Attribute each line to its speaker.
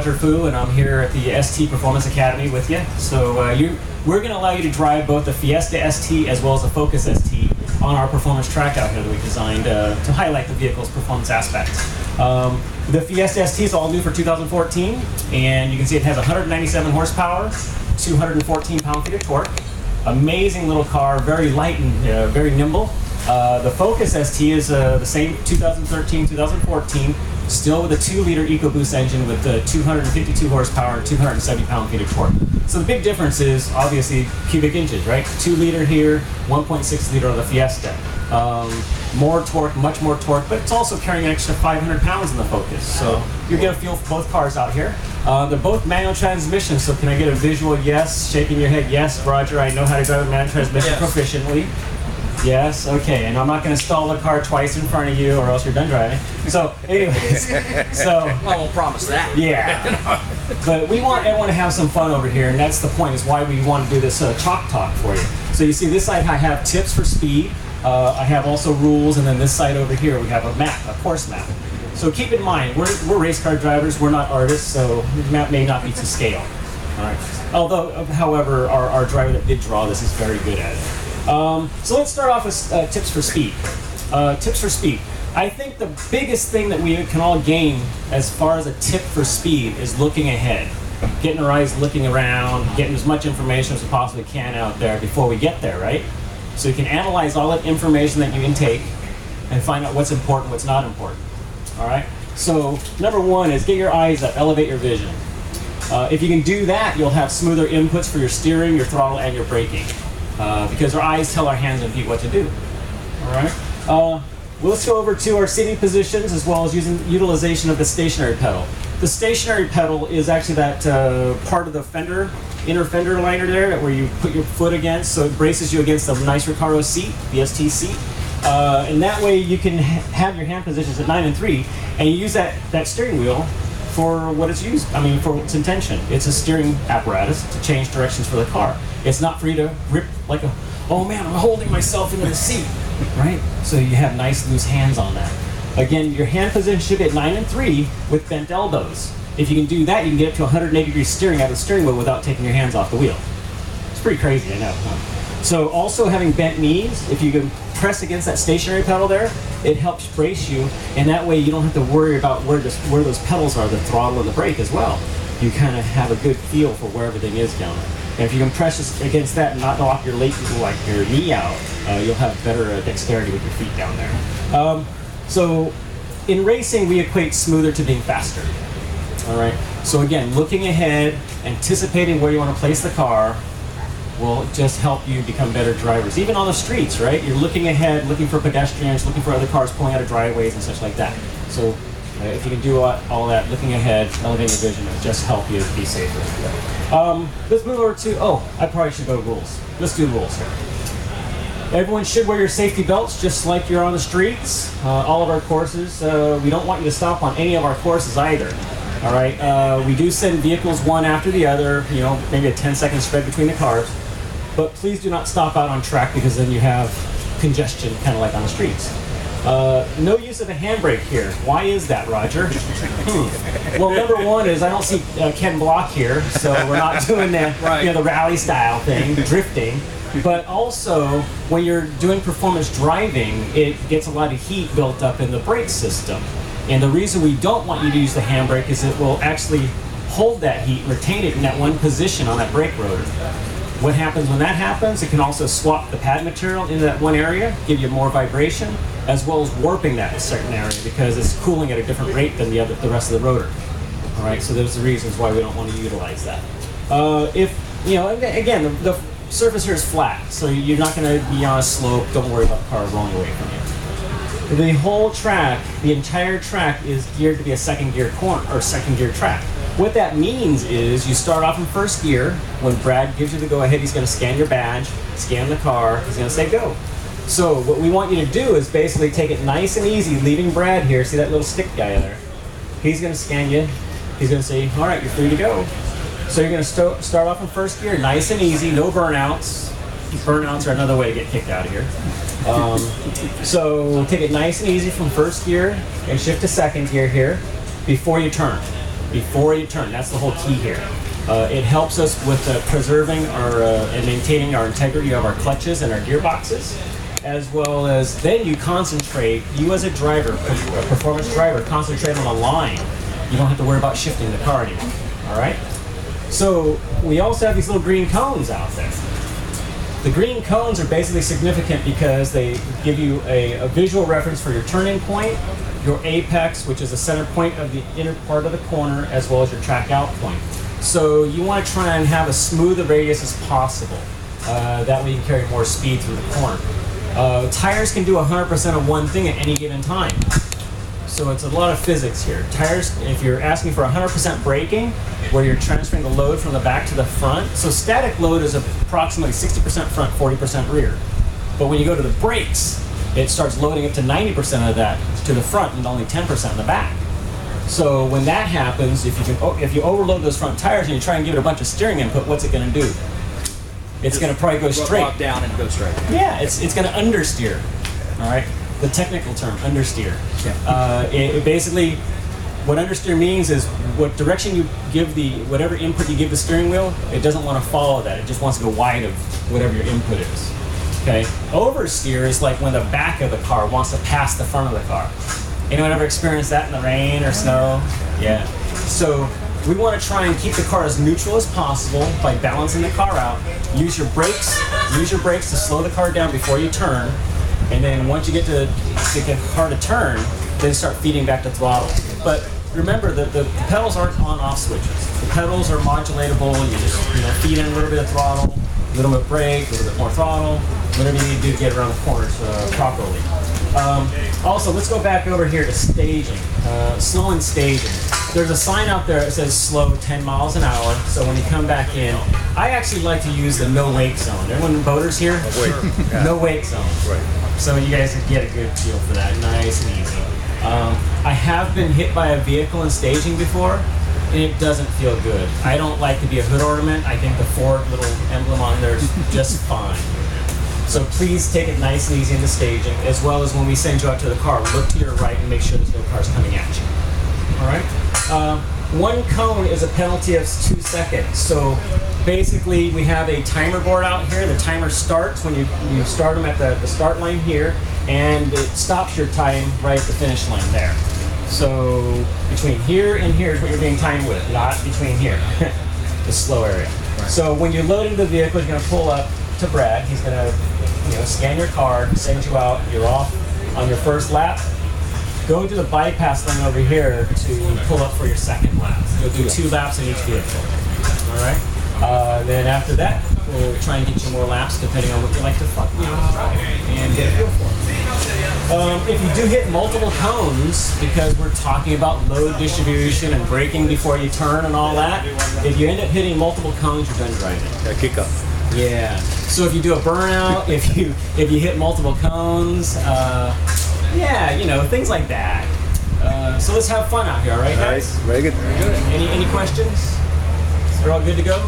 Speaker 1: Roger Fu, and I'm here at the ST Performance Academy with you. So we're going to allow you to drive both the Fiesta ST as well as the Focus ST on our performance track out here that we designed to highlight the vehicle's performance aspects. The Fiesta ST is all new for 2014, and you can see it has 197 horsepower, 214 pound-feet of torque. Amazing little car, very light and very nimble. The Focus ST is the same 2013, 2014, still with a 2-liter EcoBoost engine with 252 horsepower and 270 pound-feet of torque. So the big difference is obviously cubic inches, right? 2-liter here, 1.6-liter on the Fiesta. More torque, much more torque, but it's also carrying an extra 500 pounds in the Focus. So you're gonna feel both cars out here. They're both manual transmissions, so can I get a visual yes? Shaking your head, yes, Roger, I know how to drive a manual transmission proficiently. Yes, okay, and I'm not going to stall the car twice in front of you or else you're done driving. So, anyways,
Speaker 2: I won't promise that.
Speaker 1: Yeah, but we want everyone to have some fun over here, and that's the point, is why we want to do this chalk talk for you. So you see this side I have tips for speed, I have also rules, and then this side over here we have a map, a course map. So keep in mind, we're race car drivers, we're not artists, so the map may not be to scale. All right. Although, however, our driver that did draw this is very good at it. So let's start off with tips for speed. Tips for speed. I think the biggest thing that we can all gain as far as a tip for speed is looking ahead. Getting our eyes looking around, getting as much information as we possibly can out there before we get there, right? So you can analyze all that information that you intake and find out what's important, what's not important. All right? So number one is get your eyes up, elevate your vision. If you can do that, you'll have smoother inputs for your steering, your throttle, and your braking. Because our eyes tell our hands and feet what to do. All right. Well, let's go over to our seating positions as well as utilization of the stationary pedal. The stationary pedal is actually that part of the fender, inner fender liner there, where you put your foot against, so it braces you against the nice Recaro seat, the ST seat. And that way you can have your hand positions at 9 and 3, and you use that steering wheel for what it's used, for its intention. It's a steering apparatus to change directions for the car. It's not for you to grip like oh man, I'm holding myself into the seat, right? So you have nice loose hands on that. Again, your hand position should be at 9 and 3 with bent elbows. If you can do that, you can get up to 180-degree steering out of the steering wheel without taking your hands off the wheel. It's pretty crazy, I know. So also having bent knees, if you can press against that stationary pedal there, it helps brace you, and that way you don't have to worry about where those pedals are, the throttle and the brake as well. You kind of have a good feel for where everything is down there. And if you can press against that and not knock your knee out, you'll have better dexterity with your feet down there. So in racing, we equate smoother to being faster. All right. So again, looking ahead, anticipating where you want to place the car, will just help you become better drivers. Even on the streets, right? You're looking ahead, looking for pedestrians, looking for other cars pulling out of driveways and such like that. So if you can do all that, looking ahead, elevating your vision, it'll just help you be safer. Let's move over to, I probably should go to rules. Let's do rules here. Everyone should wear your safety belts just like you're on the streets. All of our courses, we don't want you to stop on any of our courses either. All right, we do send vehicles one after the other, maybe a 10-second spread between the cars. But please do not stop out on track because then you have congestion, kind of like on the streets. No use of a handbrake here. Why is that, Roger? Well, number one is I don't see Ken Block here, so we're not doing the rally style thing, drifting. But also, when you're doing performance driving, it gets a lot of heat built up in the brake system. And the reason we don't want you to use the handbrake is it will actually hold that heat, retain it in that one position on that brake rotor. What happens when that happens? It can also swap the pad material into that one area, give you more vibration, as well as warping that certain area because it's cooling at a different rate than the rest of the rotor. All right, so those are the reasons why we don't want to utilize that. Again, the surface here is flat, so you're not going to be on a slope. Don't worry about the car rolling away from you. The whole track, the entire track, is geared to be a second gear track. What that means is you start off in first gear. When Brad gives you the go-ahead, he's going to scan your badge, scan the car, he's going to say go. So what we want you to do is basically take it nice and easy, leaving Brad here. See that little stick guy there? He's going to scan you. He's going to say, all right, you're free to go. So you're going to start off in first gear, nice and easy, no burnouts. Burnouts are another way to get kicked out of here. So take it nice and easy from first gear and shift to second gear here before you turn. before you turn. That's the whole key here. It helps us with preserving our and maintaining our integrity of our clutches and our gearboxes, as well as then you concentrate, you as a driver, a performance driver, concentrate on a line. You don't have to worry about shifting the car anymore, all right? So we also have these little green cones out there. The green cones are basically significant because they give you a visual reference for your turning point, your apex, which is the center point of the inner part of the corner, as well as your track out point. So you want to try and have as smooth a radius as possible. That way you can carry more speed through the corner. Tires can do 100% of one thing at any given time. So it's a lot of physics here. Tires, if you're asking for 100% braking, where you're transferring the load from the back to the front, so static load is approximately 60% front, 40% rear. But when you go to the brakes, it starts loading up to 90% of that to the front and only 10% in the back. So when that happens, if you overload those front tires and you try and give it a bunch of steering input, what's it going to do? It's going to probably go straight.
Speaker 2: Lock down and go straight.
Speaker 1: Yeah, it's going to understeer. All right, the technical term, understeer.
Speaker 2: Yeah.
Speaker 1: It basically, what understeer means is what direction you give whatever input you give the steering wheel, it doesn't want to follow that. It just wants to go wide of whatever your input is. Okay. Oversteer is like when the back of the car wants to pass the front of the car. Anyone ever experienced that in the rain or snow? Yeah. So we want to try and keep the car as neutral as possible by balancing the car out. Use your brakes to slow the car down before you turn. And then once you get to get the car to turn, then start feeding back the throttle. But remember that the pedals aren't on-off switches. The pedals are modulatable. You just feed in a little bit of throttle, a little bit of brake, a little bit more throttle, whatever you need to do to get around the corners properly. Also, let's go back over here to staging, slow and staging. There's a sign out there that says slow 10 miles an hour, so when you come back in, I actually like to use the no wake zone. Everyone boaters here? No wake zone.
Speaker 3: Right.
Speaker 1: So you guys can get a good feel for that, nice and easy. I have been hit by a vehicle in staging before, and it doesn't feel good. I don't like to be a hood ornament. I think the Ford little emblem on there is just fine. So please take it nice and easy in the staging, as well as when we send you out to the car, look to your right and make sure there's no cars coming at you. All right? One cone is a penalty of 2 seconds. So basically, we have a timer board out here. The timer starts when you start them at the start line here, and it stops your time right at the finish line there. So between here and here is what you're being timed with, not between here, the slow area. Right. So when you load into the vehicle, you're going to pull up to Brad. He's going to scan your card, send you out. You're off on your first lap. Go to the bypass lane over here to pull up for your second lap. You'll do 2 laps in each vehicle. All right. Then after that, we'll try and get you more laps depending on what you like to fuck with and get a feel for. If you do hit multiple cones, because we're talking about load distribution and braking before you turn and all that, if you end up hitting multiple cones, you're done driving.
Speaker 3: Yeah, kick up.
Speaker 1: Yeah. So if you do a burnout, if you hit multiple cones, things like that. So let's have fun out here, all right, guys?
Speaker 3: Nice. Very good.
Speaker 1: Any questions? We're all good to go?